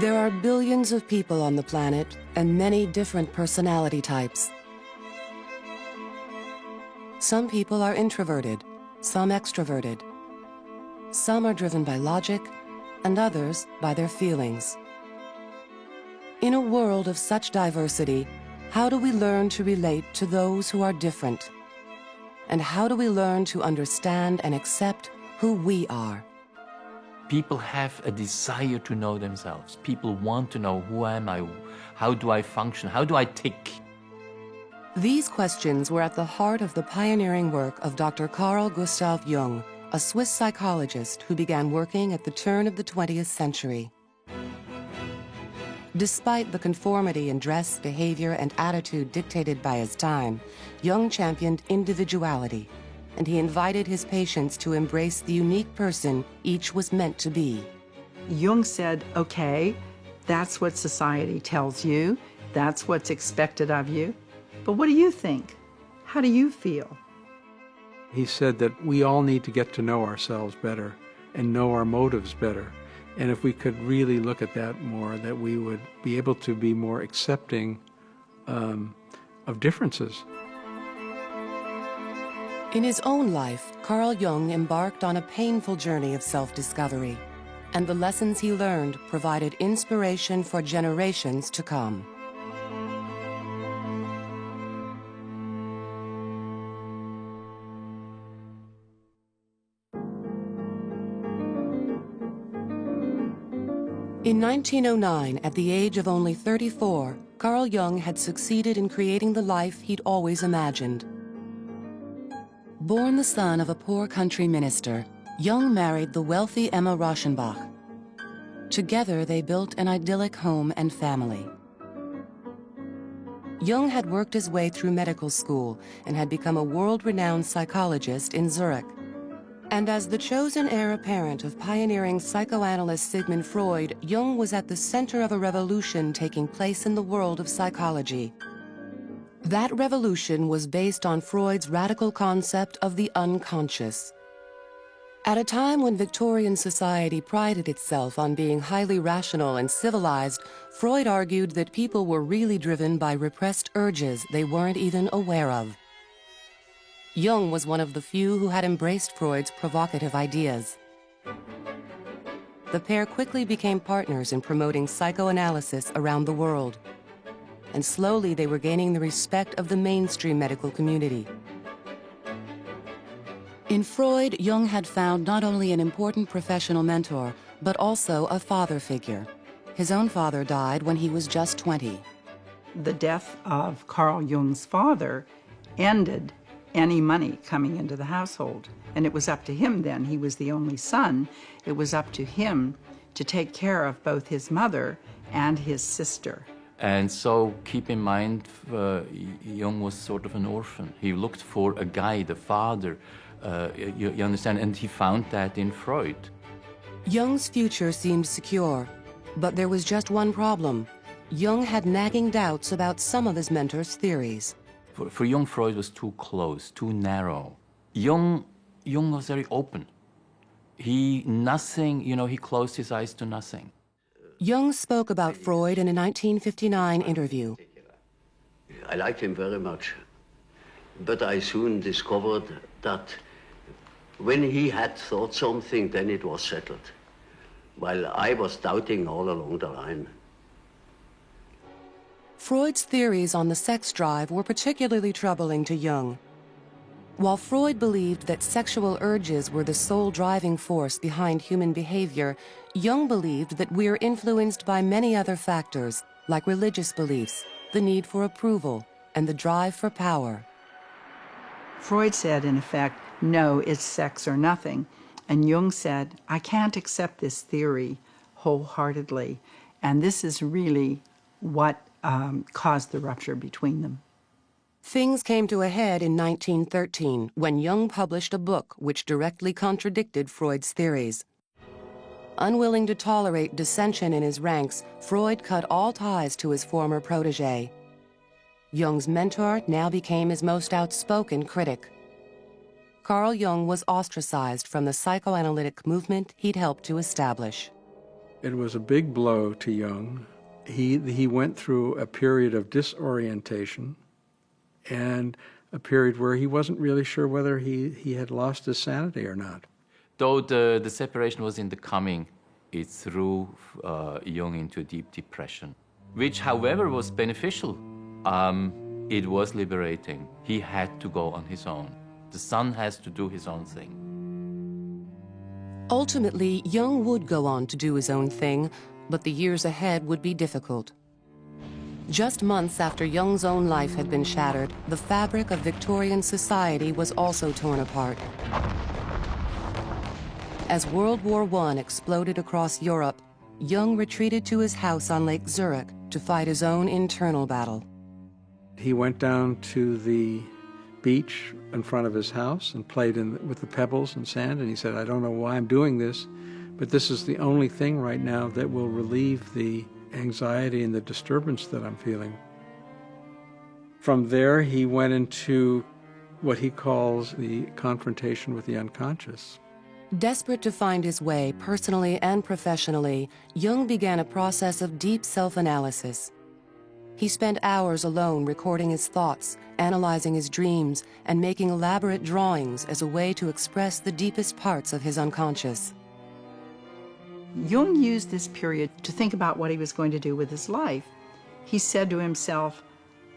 There are billions of people on the planet and many different personality types. Some people are introverted, some extroverted. Some are driven by logic and others by their feelings. In a world of such diversity, how do we learn to relate to those who are different? And how do we learn to understand and accept who we are? People have a desire to know themselves. People want to know, who am I? How do I function? How do I tick? These questions were at the heart of the pioneering work of Dr. Carl Gustav Jung, a Swiss psychologist who began working at the turn of the 20th century. Despite the conformity in dress, behavior, and attitude dictated by his time, Jung championed individuality, and he invited his patients to embrace the unique person each was meant to be. Jung said, okay, that's what society tells you, that's what's expected of you, but what do you think? How do you feel? He said that we all need to get to know ourselves better and know our motives better. And if we could really look at that more, that we would be able to be more accepting of differences. In his own life, Carl Jung embarked on a painful journey of self-discovery, and the lessons he learned provided inspiration for generations to come. In 1909, at the age of only 34, Carl Jung had succeeded in creating the life he'd always imagined. Born the son of a poor country minister, Jung married the wealthy Emma Rauschenbach. Together, they built an idyllic home and family. Jung had worked his way through medical school and had become a world-renowned psychologist in Zurich. And as the chosen heir apparent of pioneering psychoanalyst Sigmund Freud, Jung was at the center of a revolution taking place in the world of psychology. That revolution was based on Freud's radical concept of the unconscious. At a time when Victorian society prided itself on being highly rational and civilized, Freud argued that people were really driven by repressed urges they weren't even aware of. Jung was one of the few who had embraced Freud's provocative ideas. The pair quickly became partners in promoting psychoanalysis around the world. And slowly they were gaining the respect of the mainstream medical community. In Freud, Jung had found not only an important professional mentor, but also a father figure. His own father died when he was just 20. The death of Carl Jung's father ended any money coming into the household. And it was up to him then. He was the only son. It was up to him to take care of both his mother and his sister. And so keep in mind, Jung was sort of an orphan. He looked for a guide, a father, you understand, and he found that in Freud. Jung's future seemed secure, but there was just one problem. Jung had nagging doubts about some of his mentor's theories. For Jung, Freud was too close, too narrow. Jung was very open. He closed his eyes to nothing. Jung spoke about Freud in a 1959 interview. I liked him very much, but I soon discovered that when he had thought something, then it was settled, while I was doubting all along the line. Freud's theories on the sex drive were particularly troubling to Jung. While Freud believed that sexual urges were the sole driving force behind human behavior, Jung believed that we are influenced by many other factors, like religious beliefs, the need for approval, and the drive for power. Freud said, in effect, no, it's sex or nothing. And Jung said, I can't accept this theory wholeheartedly. And this is really what caused the rupture between them. Things came to a head in 1913 when Jung published a book which directly contradicted Freud's theories. Unwilling to tolerate dissension in his ranks, Freud cut all ties to his former protege. Jung's mentor now became his most outspoken critic. Carl Jung was ostracized from the psychoanalytic movement he'd helped to establish. It was a big blow to Jung. He went through a period of disorientation and a period where he wasn't really sure whether he had lost his sanity or not. Though the separation was in the coming, it threw Jung into a deep depression, which, however, was beneficial. It was liberating. He had to go on his own. The son has to do his own thing. Ultimately, Jung would go on to do his own thing, but the years ahead would be difficult. Just months after Jung's own life had been shattered, the fabric of Victorian society was also torn apart. As World War I exploded across Europe, Jung retreated to his house on Lake Zurich to fight his own internal battle. He went down to the beach in front of his house and played with the pebbles and sand, and he said, I don't know why I'm doing this, but this is the only thing right now that will relieve the anxiety and the disturbance that I'm feeling. From there, he went into what he calls the confrontation with the unconscious. Desperate to find his way personally and professionally, Jung began a process of deep self-analysis. He spent hours alone recording his thoughts, analyzing his dreams, and making elaborate drawings as a way to express the deepest parts of his unconscious. Jung used this period to think about what he was going to do with his life. He said to himself,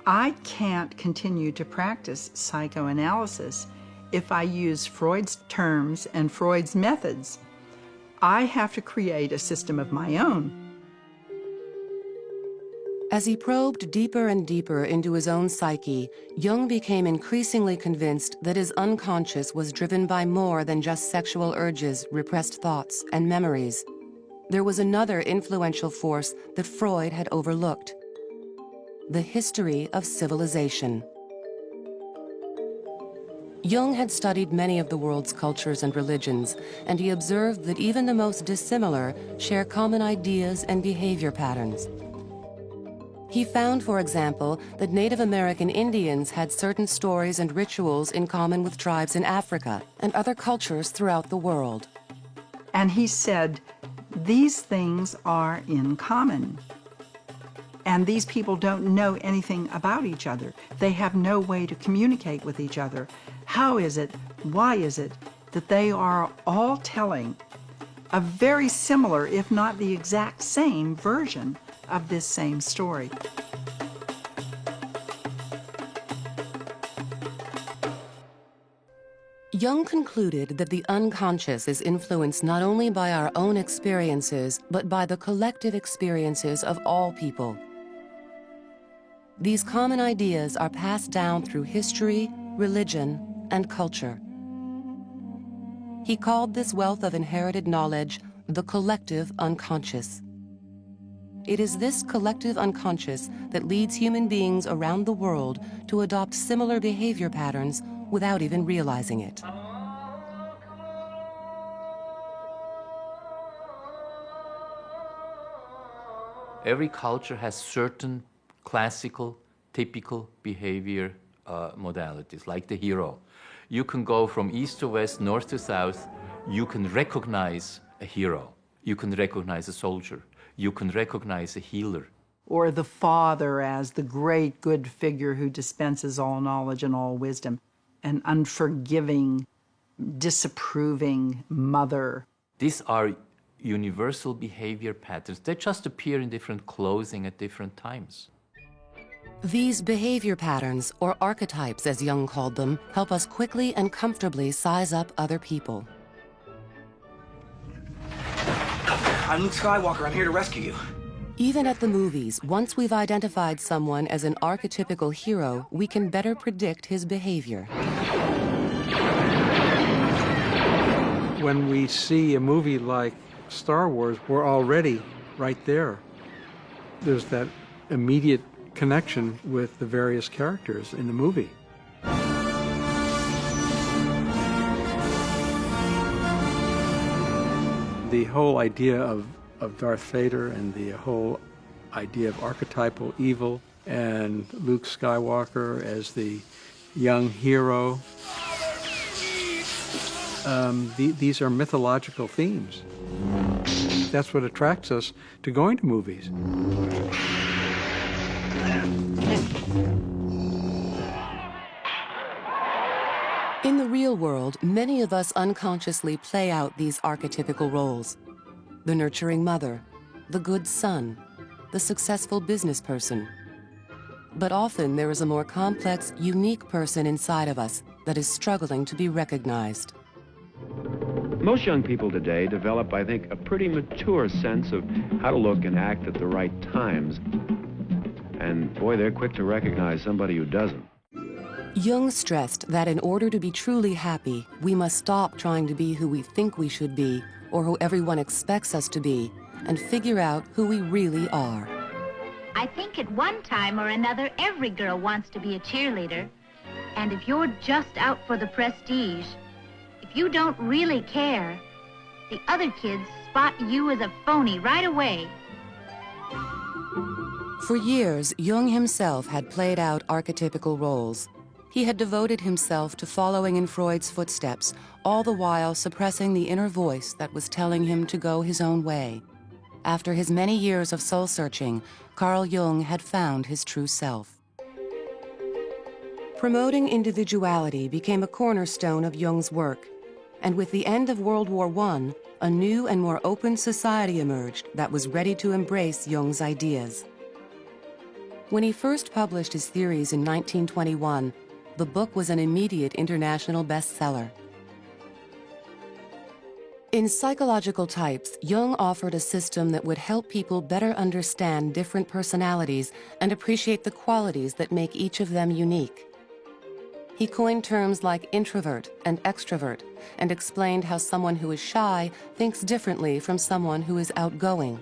I can't continue to practice psychoanalysis if I use Freud's terms and Freud's methods. I have to create a system of my own. As he probed deeper and deeper into his own psyche, Jung became increasingly convinced that his unconscious was driven by more than just sexual urges, repressed thoughts, and memories. There was another influential force that Freud had overlooked: the history of civilization. Jung had studied many of the world's cultures and religions, and he observed that even the most dissimilar share common ideas and behavior patterns. He found, for example, that Native American Indians had certain stories and rituals in common with tribes in Africa and other cultures throughout the world. And he said, these things are in common. And these people don't know anything about each other. They have no way to communicate with each other. How is it, why is it, that they are all telling a very similar, if not the exact same, version of this same story? Jung concluded that the unconscious is influenced not only by our own experiences, but by the collective experiences of all people. These common ideas are passed down through history, religion, and culture. He called this wealth of inherited knowledge the collective unconscious. It is this collective unconscious that leads human beings around the world to adopt similar behavior patterns without even realizing it. Every culture has certain classical, typical behavior modalities, like the hero. You can go from east to west, north to south. You can recognize a hero. You can recognize a soldier. You can recognize a healer. Or the father as the great good figure who dispenses all knowledge and all wisdom. An unforgiving, disapproving mother. These are universal behavior patterns. They just appear in different clothing at different times. These behavior patterns, or archetypes as Jung called them, help us quickly and comfortably size up other people. I'm Luke Skywalker. I'm here to rescue you. Even at the movies, once we've identified someone as an archetypical hero, we can better predict his behavior. When we see a movie like Star Wars, we're already right there. There's that immediate connection with the various characters in the movie. The whole idea of Darth Vader and the whole idea of archetypal evil and Luke Skywalker as the young hero, these are mythological themes that's what attracts us to going to movies. In the real world, many of us unconsciously play out these archetypical roles. The nurturing mother, the good son, the successful business person. But often there is a more complex, unique person inside of us that is struggling to be recognized. Most young people today develop, I think, a pretty mature sense of how to look and act at the right times. And boy, they're quick to recognize somebody who doesn't. Jung stressed that in order to be truly happy, we must stop trying to be who we think we should be or who everyone expects us to be and figure out who we really are. I think at one time or another, every girl wants to be a cheerleader. And if you're just out for the prestige, if you don't really care, the other kids spot you as a phony right away. For years, Jung himself had played out archetypical roles. He had devoted himself to following in Freud's footsteps, all the while suppressing the inner voice that was telling him to go his own way. After his many years of soul-searching, Carl Jung had found his true self. Promoting individuality became a cornerstone of Jung's work, and with the end of World War I, a new and more open society emerged that was ready to embrace Jung's ideas. When he first published his theories in 1921, the book was an immediate international bestseller. In Psychological Types, Jung offered a system that would help people better understand different personalities and appreciate the qualities that make each of them unique. He coined terms like introvert and extrovert and explained how someone who is shy thinks differently from someone who is outgoing.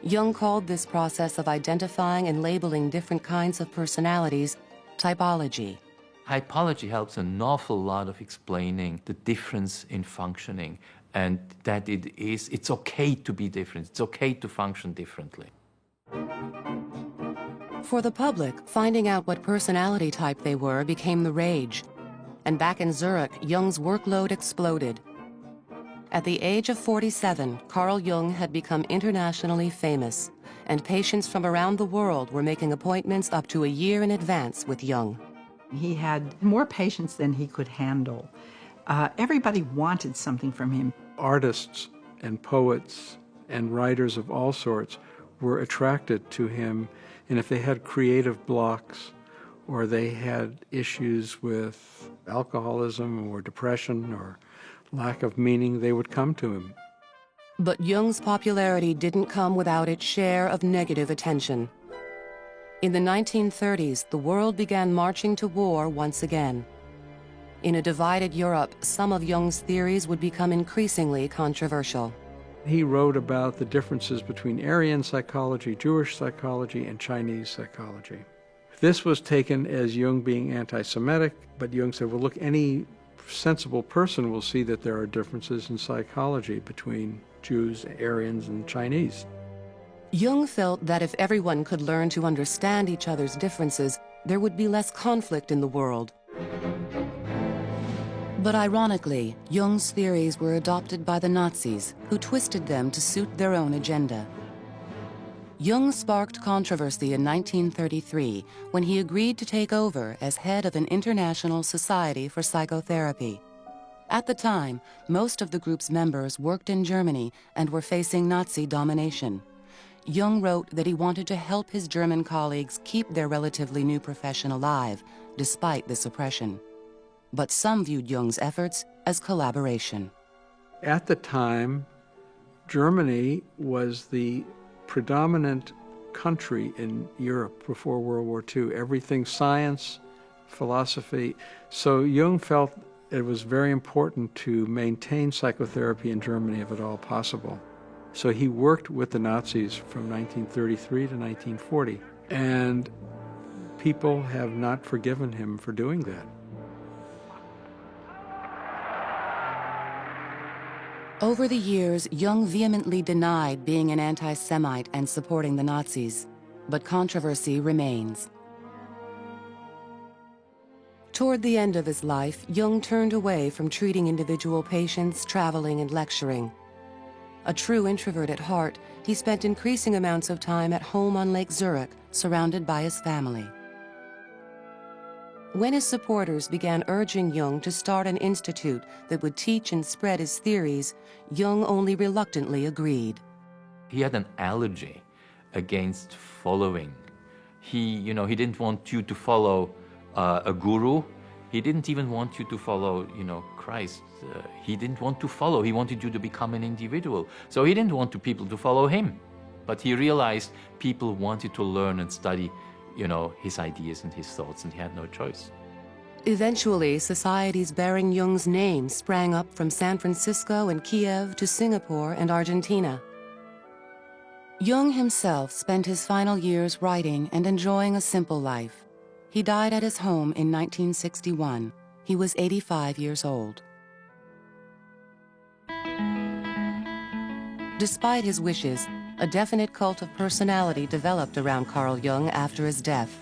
Jung called this process of identifying and labeling different kinds of personalities typology. Typology helps an awful lot of explaining the difference in functioning and that it's okay to be different. It's okay to function differently. For the public, finding out what personality type they were became the rage. And back in Zurich, Jung's workload exploded. At the age of 47, Carl Jung had become internationally famous, and patients from around the world were making appointments up to a year in advance with Jung. He had more patients than he could handle. Everybody wanted something from him. Artists and poets and writers of all sorts were attracted to him, and if they had creative blocks or they had issues with alcoholism or depression or lack of meaning, they would come to him. But Jung's popularity didn't come without its share of negative attention. In the 1930s, the world began marching to war once again. In a divided Europe, some of Jung's theories would become increasingly controversial. He wrote about the differences between Aryan psychology, Jewish psychology, and Chinese psychology. This was taken as Jung being anti-Semitic, but Jung said, well, look, any sensible person will see that there are differences in psychology between Jews, Aryans, and Chinese. Jung felt that if everyone could learn to understand each other's differences, there would be less conflict in the world. But ironically, Jung's theories were adopted by the Nazis, who twisted them to suit their own agenda. Jung sparked controversy in 1933 when he agreed to take over as head of an international society for psychotherapy. At the time, most of the group's members worked in Germany and were facing Nazi domination. Jung wrote that he wanted to help his German colleagues keep their relatively new profession alive, despite this oppression. But some viewed Jung's efforts as collaboration. At the time, Germany was the predominant country in Europe before World War II. Everything science, philosophy. So Jung felt it was very important to maintain psychotherapy in Germany if at all possible. So he worked with the Nazis from 1933 to 1940. And people have not forgiven him for doing that. Over the years, Jung vehemently denied being an anti-Semite and supporting the Nazis, but controversy remains. Toward the end of his life, Jung turned away from treating individual patients, traveling, and lecturing. A true introvert at heart, he spent increasing amounts of time at home on Lake Zurich, surrounded by his family. When his supporters began urging Jung to start an institute that would teach and spread his theories, Jung only reluctantly agreed. He had an allergy against following. He didn't want you to follow a guru. He didn't even want you to follow, Christ. He didn't want to follow. He wanted you to become an individual. So he didn't want people to follow him. But he realized people wanted to learn and study, his ideas and his thoughts, and he had no choice. Eventually, societies bearing Jung's name sprang up from San Francisco and Kiev to Singapore and Argentina. Jung himself spent his final years writing and enjoying a simple life. He died at his home in 1961. He was 85 years old. Despite his wishes, a definite cult of personality developed around Carl Jung after his death.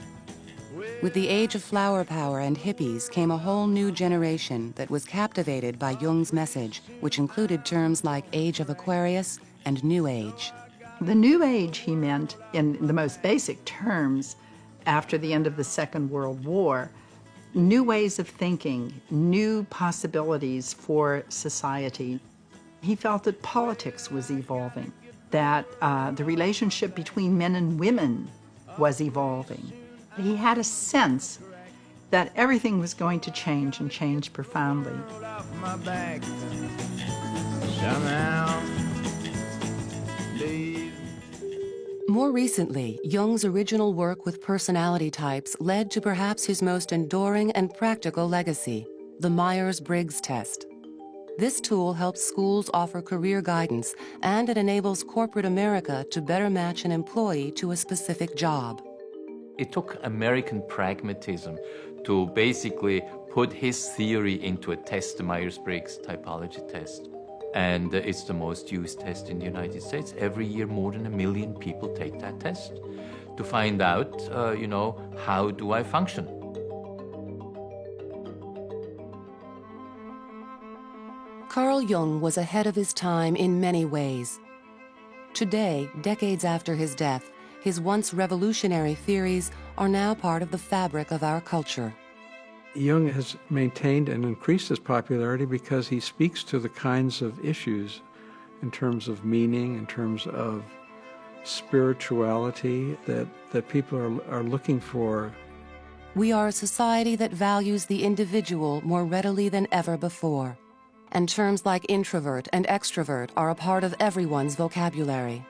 With the age of flower power and hippies came a whole new generation that was captivated by Jung's message, which included terms like Age of Aquarius and New Age. The New Age, he meant, in the most basic terms, after the end of the Second World War, new ways of thinking, new possibilities for society. He felt that politics was evolving, that the relationship between men and women was evolving. He had a sense that everything was going to change and change profoundly. More recently, Jung's original work with personality types led to perhaps his most enduring and practical legacy, the Myers-Briggs test. This tool helps schools offer career guidance, and it enables corporate America to better match an employee to a specific job. It took American pragmatism to basically put his theory into a test, the Myers-Briggs typology test. And it's the most used test in the United States. Every year, more than 1 million people take that test to find out, how do I function? Carl Jung was ahead of his time in many ways. Today, decades after his death, his once revolutionary theories are now part of the fabric of our culture. Jung has maintained and increased his popularity because he speaks to the kinds of issues in terms of meaning, in terms of spirituality that people are looking for. We are a society that values the individual more readily than ever before. And terms like introvert and extrovert are a part of everyone's vocabulary.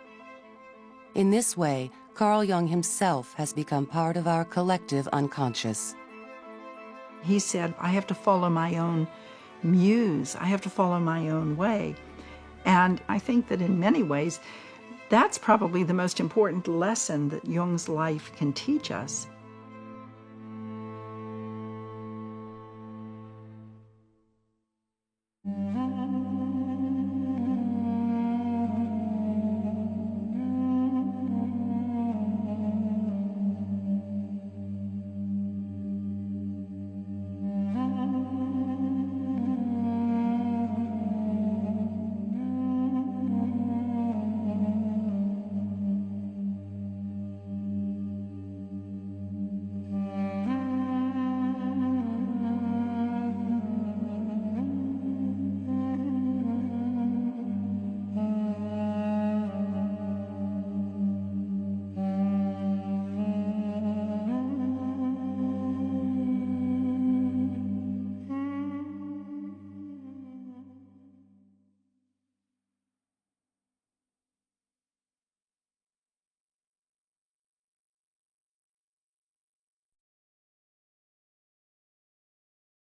In this way, Carl Jung himself has become part of our collective unconscious. He said, I have to follow my own muse. I have to follow my own way. And I think that in many ways, that's probably the most important lesson that Jung's life can teach us.